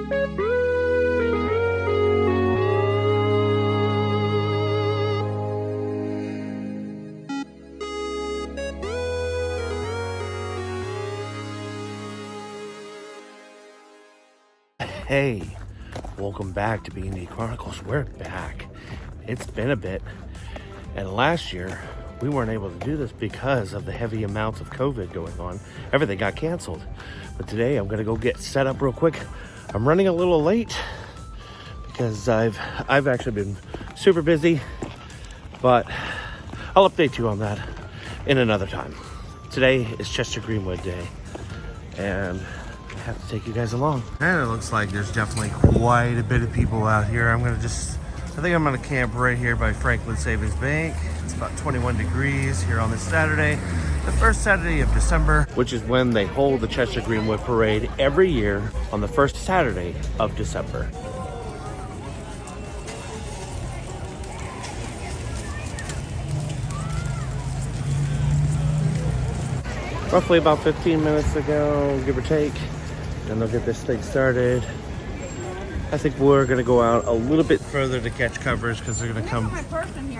Hey, welcome back to B&D Chronicles. We're back. It's been a bit, and last year we weren't able to do this because of the heavy amounts of COVID going on. Everything got canceled. But today I'm gonna go get set up real quick. I'm running a little late because I've actually been super busy, but I'll update you on that in another time. Today is Chester Greenwood Day, and I have to take you guys along. And it looks like there's definitely quite a bit of people out here. I think I'm gonna camp right here by Franklin Savings Bank. It's about 21 degrees here on this Saturday, the first Saturday of December, which is when they hold the Chester Greenwood Parade every year on the first Saturday of December. Roughly about 15 minutes ago, give or take, and they'll get this thing started. I think we're gonna go out a little bit further to catch coverage because they're gonna come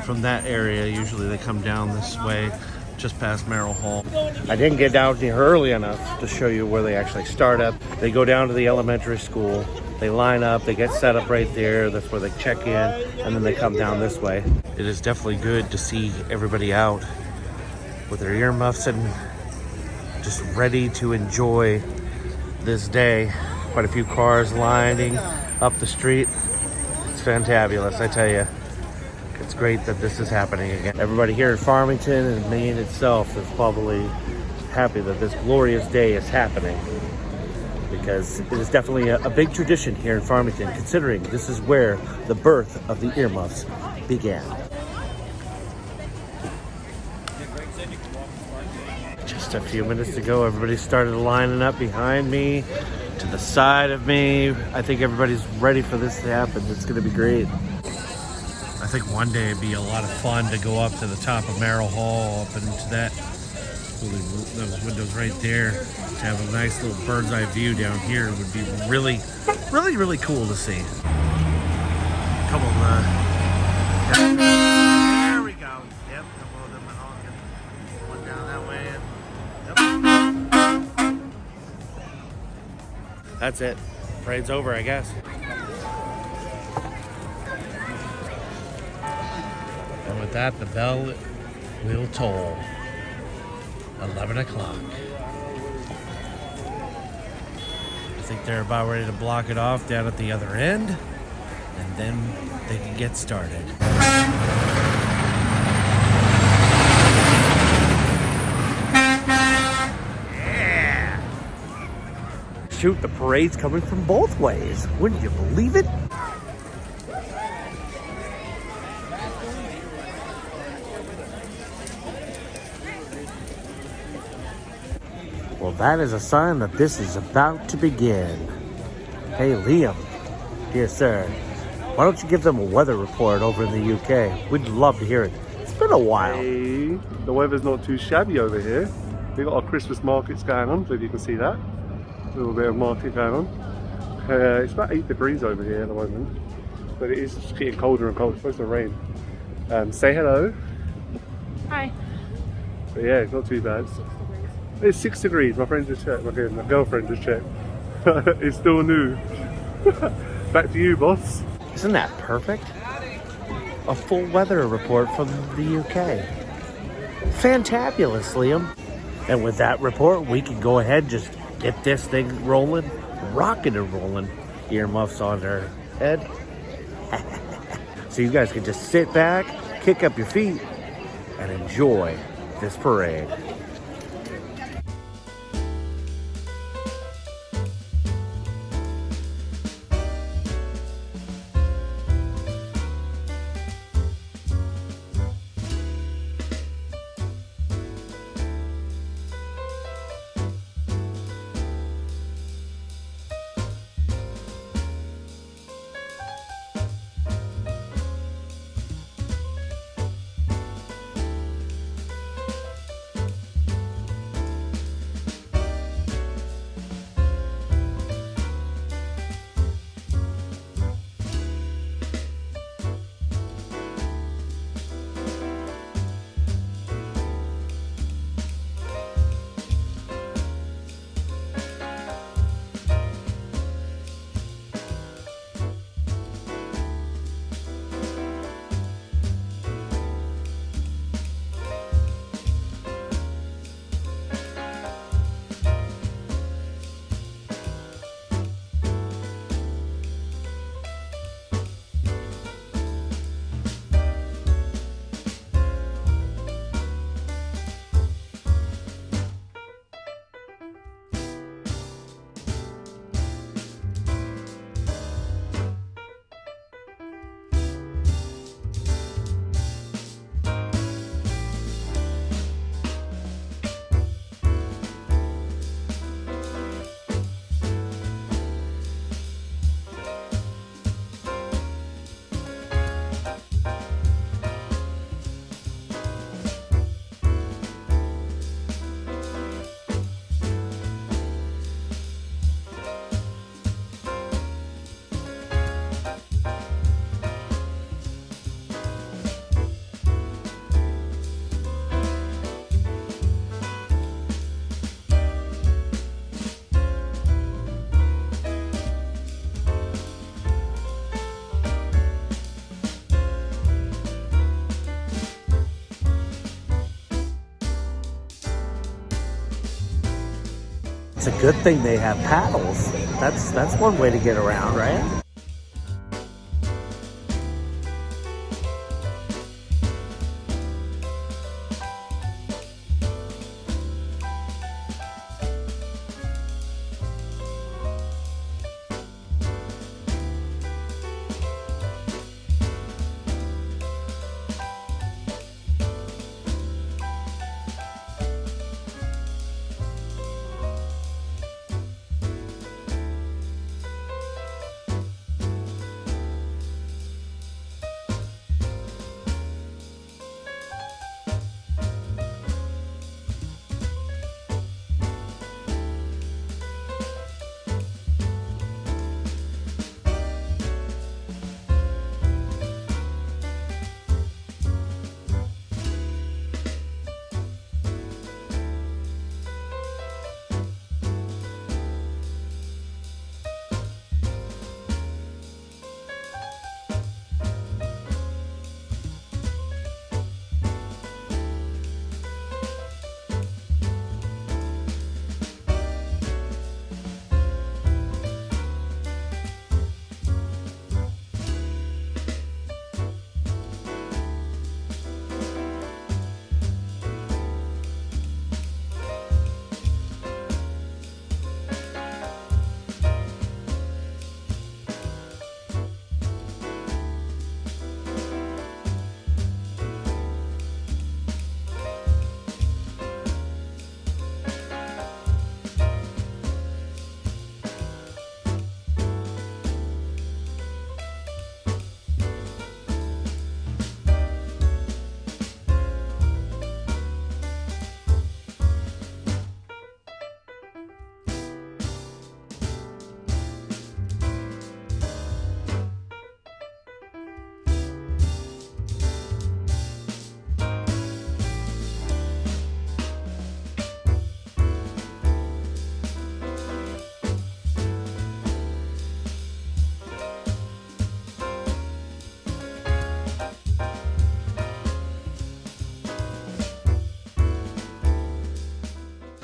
from that area. Usually they come down this way, just past Merrill Hall. I didn't get down here early enough to show you where they actually start up. They go down to the elementary school, they line up, they get set up right there. That's where they check in, and then they come down this way. It is definitely good to see everybody out with their earmuffs and just ready to enjoy this day. Quite a few cars lining up the street. It's fantabulous, I tell you. It's great that this is happening again. Everybody here in Farmington and Maine itself is probably happy that this glorious day is happening, because it is definitely a big tradition here in Farmington, considering this is where the birth of the earmuffs began. Just a few minutes ago, everybody started lining up behind me, to the side of me. I think everybody's ready for this to happen. It's gonna be great. I think one day it'd be a lot of fun to go up to the top of Merrill Hall, up into those windows right there, to have a nice little bird's eye view down here. It would be really, really, really cool to see. Couple of there we go. Yep, a couple of them are honking. One down that way. That's it. Parade's over, I guess. And with that, the bell will toll. 11 o'clock. I think they're about ready to block it off down at the other end, and then they can get started. Shoot, the parade's coming from both ways. Wouldn't you believe it? Well, that is a sign that this is about to begin. Hey, Liam. Dear sir, why don't you give them a weather report over in the UK? We'd love to hear it. It's been a while. Hey, the weather's not too shabby over here. We've got our Christmas markets going on, so if you can see that. A little bit of market going on. It's about 8 degrees over here at the moment, but it is getting colder and colder. It's supposed to rain. Say hello. Hi. But yeah, it's not too bad. It's 6 degrees. My friend just checked. My girlfriend just checked. It's still new. Back to you, boss. Isn't that perfect? A full weather report from the UK. Fantabulous, Liam. And with that report, we can go ahead and just get this thing rolling, rocking and rolling. Earmuffs on her head. So you guys can just sit back, kick up your feet, and enjoy this parade. it's a good thing they have paddles. That's one way to get around, right?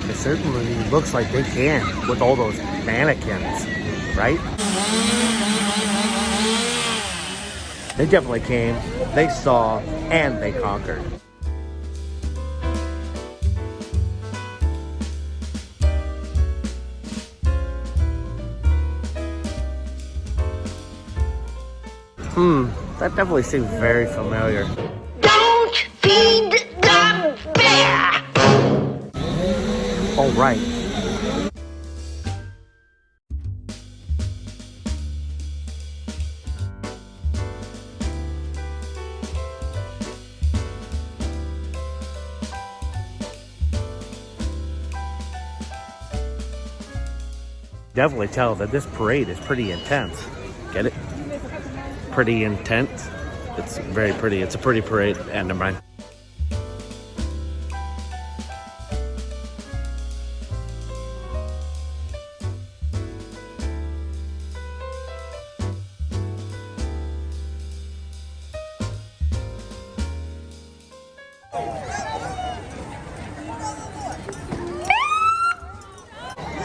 It certainly looks like they can with all those mannequins, right? They definitely came, they saw, and they conquered. That definitely seems very familiar. Don't feed the bear! All right. Definitely tell that this parade is pretty intense. Get it? Pretty intense. It's very pretty. It's a pretty parade. And never mind.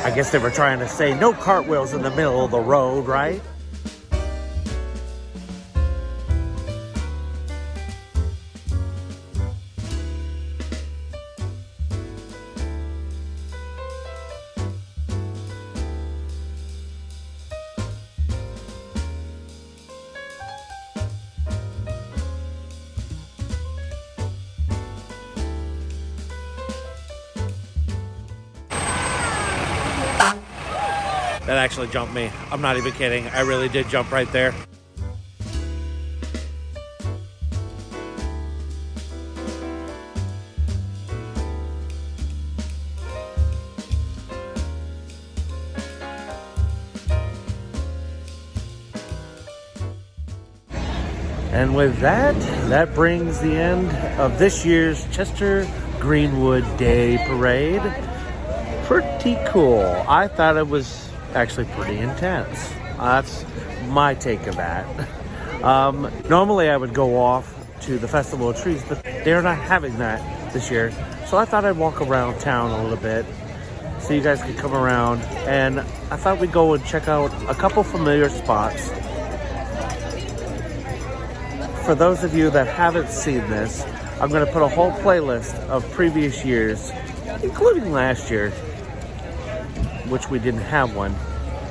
I guess they were trying to say no cartwheels in the middle of the road, right? That actually jumped me. I'm not even kidding. I really did jump right there. And with that, that brings the end of this year's Chester Greenwood Day Parade. Pretty cool. I thought it was actually pretty intense. That's my take of that. Normally I would go off to the Festival of Trees, but they're not having that this year. So I thought I'd walk around town a little bit, so you guys could come around. And I thought we'd go and check out a couple familiar spots. For those of you that haven't seen this, I'm going to put a whole playlist of previous years, including last year, which we didn't have one,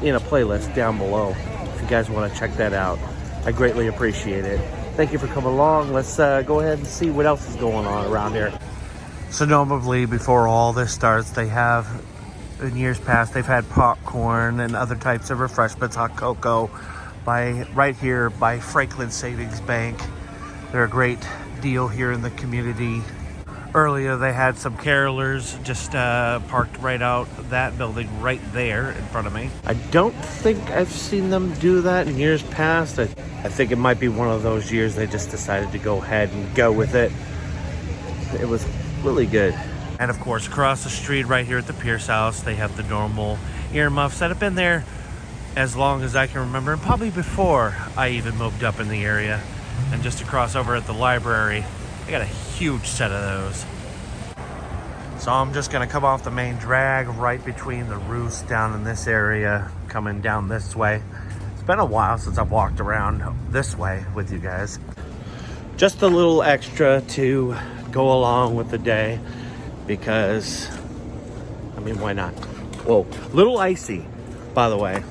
in a playlist down below. If you guys want to check that out, I greatly appreciate it. Thank you for coming along. Let's go ahead and see what else is going on around here. So normally before all this starts, they have, in years past, they've had popcorn and other types of refreshments, hot cocoa, right here by Franklin Savings Bank. They're a great deal here in the community. Earlier they had some carolers just parked right out that building right there in front of me. I don't think I've seen them do that in years past. I think it might be one of those years they just decided to go ahead and go with it. It was really good. And of course, across the street right here at the Pierce House, they have the normal earmuffs that have been there as long as I can remember, and probably before I even moved up in the area. And just across over at the library, I got a huge set of those. So I'm just gonna come off the main drag right between the roofs down in this area, coming down this way. It's been a while since I've walked around this way with you guys. Just a little extra to go along with the day because, I mean, why not? Whoa, little icy, by the way.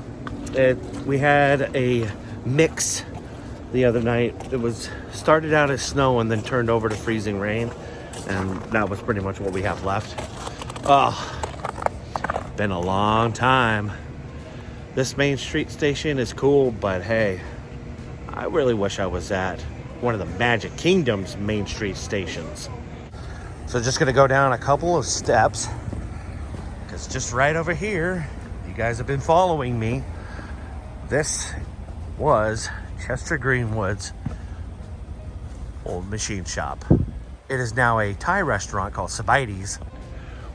We had a mix the other night. It was started out as snow and then turned over to freezing rain, and that was pretty much what we have left. Oh, been a long time. This Main Street station is cool, but hey, I really wish I was at one of the Magic Kingdom's Main Street stations. So just gonna go down a couple of steps, because just right over here, you guys have been following me, this was Chester Greenwood's old machine shop. It is now a Thai restaurant called Sabaitis,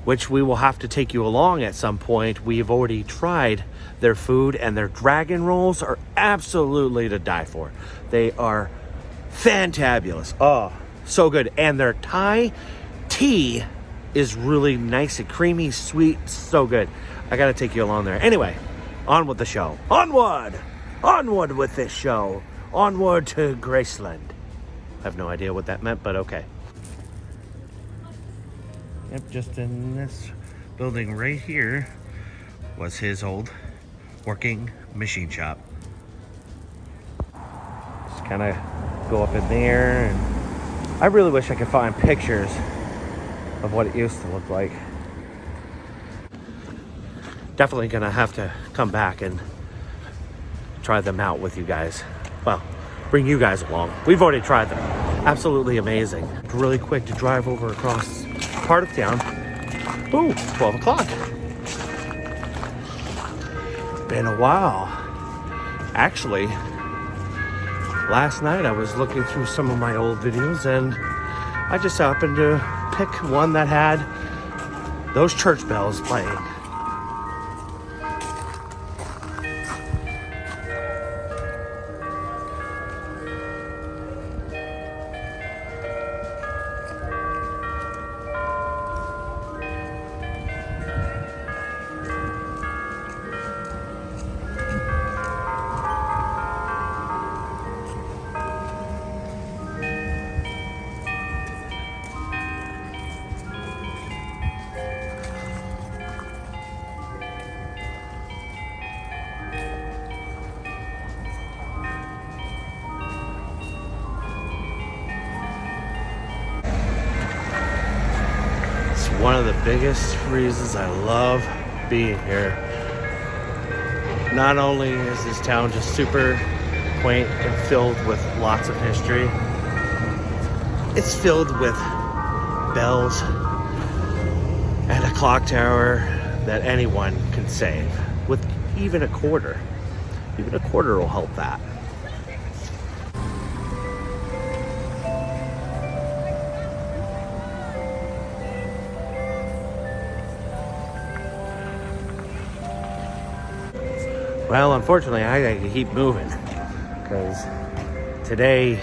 which we will have to take you along at some point. We've already tried their food, and their dragon rolls are absolutely to die for. They are fantabulous. Oh, so good. And their Thai tea is really nice and creamy, sweet, so good. I gotta take you along there. Anyway, on with the show. Onward! Onward with this show. Onward to Graceland. I have no idea what that meant, but okay. Yep, just in this building right here was his old working machine shop. Just kind of go up in there, and I really wish I could find pictures of what it used to look like. Definitely gonna have to come back and try them out with you guys. Well, bring you guys along. We've already tried them. Absolutely amazing. Really quick to drive over across part of town. Ooh, 12 o'clock. Been a while. Actually, last night I was looking through some of my old videos, and I just happened to pick one that had those church bells playing. One of the biggest reasons I love being here. Not only is this town just super quaint and filled with lots of history, it's filled with bells and a clock tower that anyone can save with even a quarter. Even a quarter will help that. Well, unfortunately, I gotta keep moving because today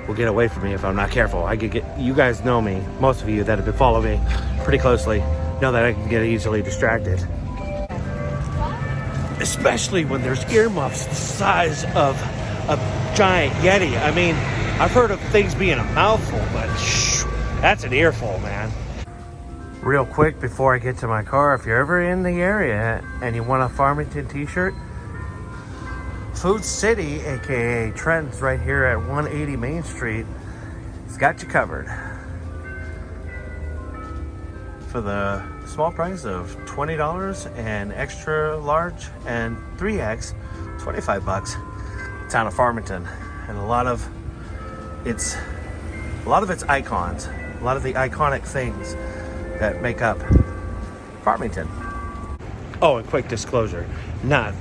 will get away from me if I'm not careful. I could get, you guys know me, most of you that have been following me pretty closely. know that I can get easily distracted. Especially when there's earmuffs the size of a giant Yeti. I mean, I've heard of things being a mouthful, but that's an earful, man. Real quick before I get to my car, if you're ever in the area and you want a Farmington t-shirt, Food City, aka Trent's, right here at 180 Main Street, it's got you covered. For the small price of $20 and extra large and 3X, $25. Town of Farmington, and a lot of its icons, a lot of the iconic things that make up Farmington. Oh, and quick disclosure, not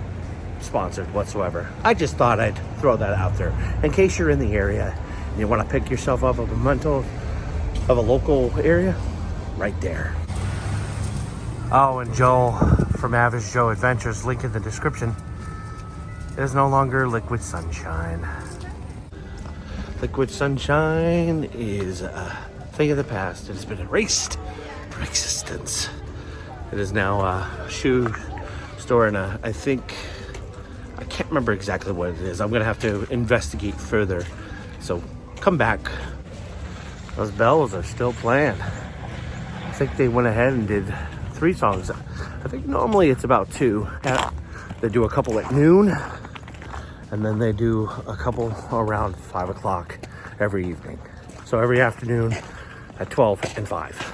sponsored whatsoever. I just thought I'd throw that out there in case you're in the area and you want to pick yourself up a memento of a local area. Right there. Oh, and Joel from Average Joe Adventures, link in the description. It is no longer Liquid Sunshine. Liquid Sunshine is a thing of the past. It has been erased from existence. It is now a shoe store, and I can't remember exactly what it is. I'm gonna have to investigate further. So come back. Those bells are still playing. I think they went ahead and did 3 songs. I think normally it's about 2. They do a couple at noon, and then they do a couple around 5 o'clock every evening. So every afternoon at 12 and 5.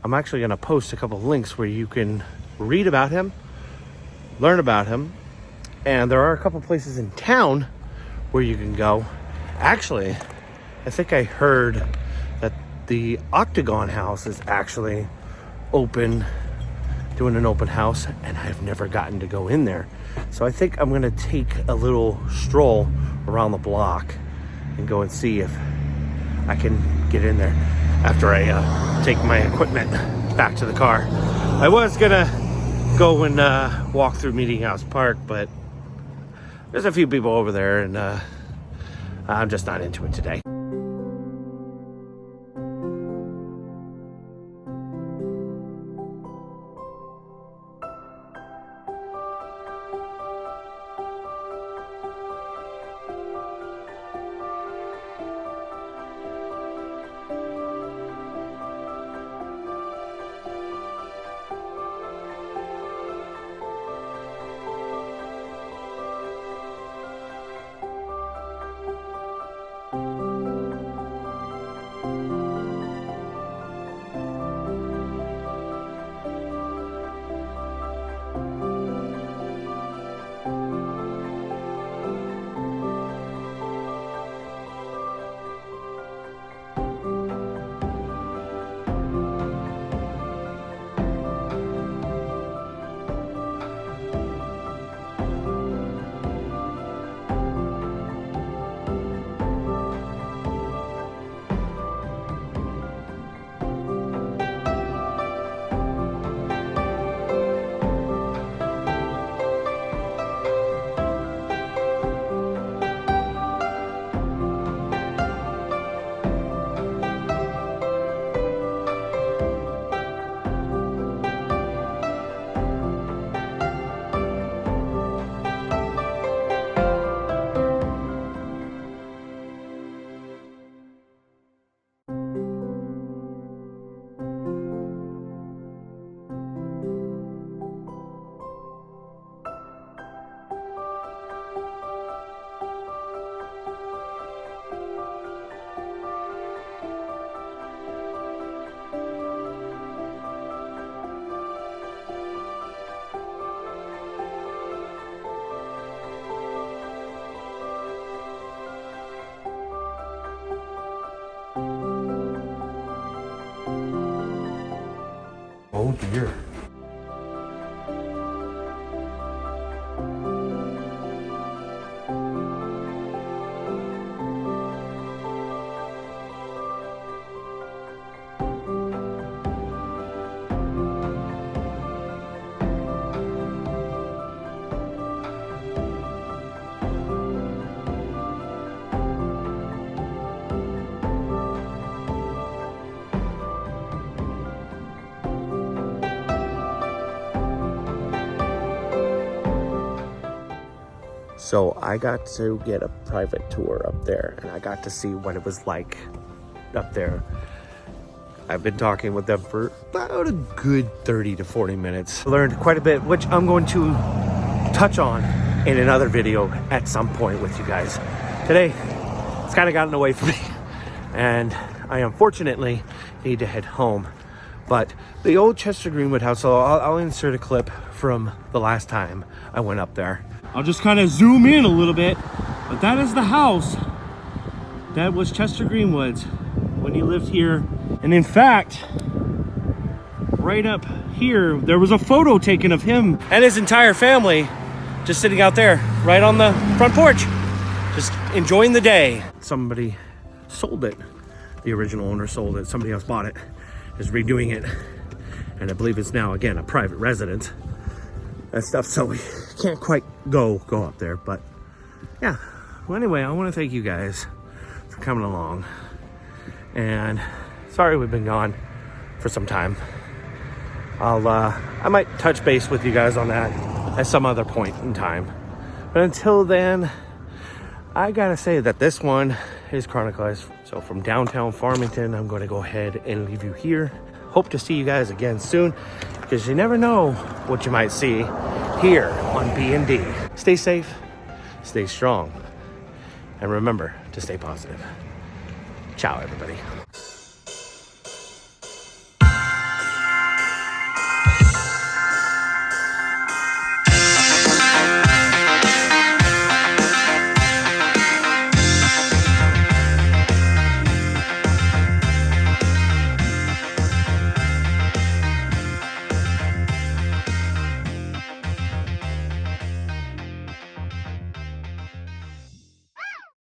I'm actually gonna post a couple links where you can read about him, learn about him, and there are a couple places in town where you can go. Actually, I think I heard that the Octagon House is actually open, doing an open house, and I've never gotten to go in there. So I think I'm gonna take a little stroll around the block and go and see if I can get in there after I take my equipment back to the car. I was gonna go and walk through Meeting House Park, but there's a few people over there, and I'm just not into it today. Oh dear. So I got to get a private tour up there, and I got to see what it was like up there. I've been talking with them for about a good 30 to 40 minutes. I learned quite a bit, which I'm going to touch on in another video at some point with you guys. Today, it's kind of gotten away from me, and I unfortunately need to head home. But the old Chester Greenwood house, so I'll insert a clip from the last time I went up there. I'll just kind of zoom in a little bit, but that is the house that was Chester Greenwood's when he lived here. And in fact, right up here, there was a photo taken of him and his entire family just sitting out there right on the front porch, just enjoying the day. Somebody sold it. The original owner sold it. Somebody else bought it, is redoing it. And I believe it's now, again, a private residence and stuff. So we can't quite go up there, but yeah. Well, anyway, I want to thank you guys for coming along. And sorry we've been gone for some time. I might touch base with you guys on that at some other point in time. But until then, I gotta say that this one is chronicalized. So from downtown Farmington, I'm gonna go ahead and leave you here. Hope to see you guys again soon, because you never know what you might see here on B&D. Stay safe, stay strong, and remember to stay positive. Ciao, everybody.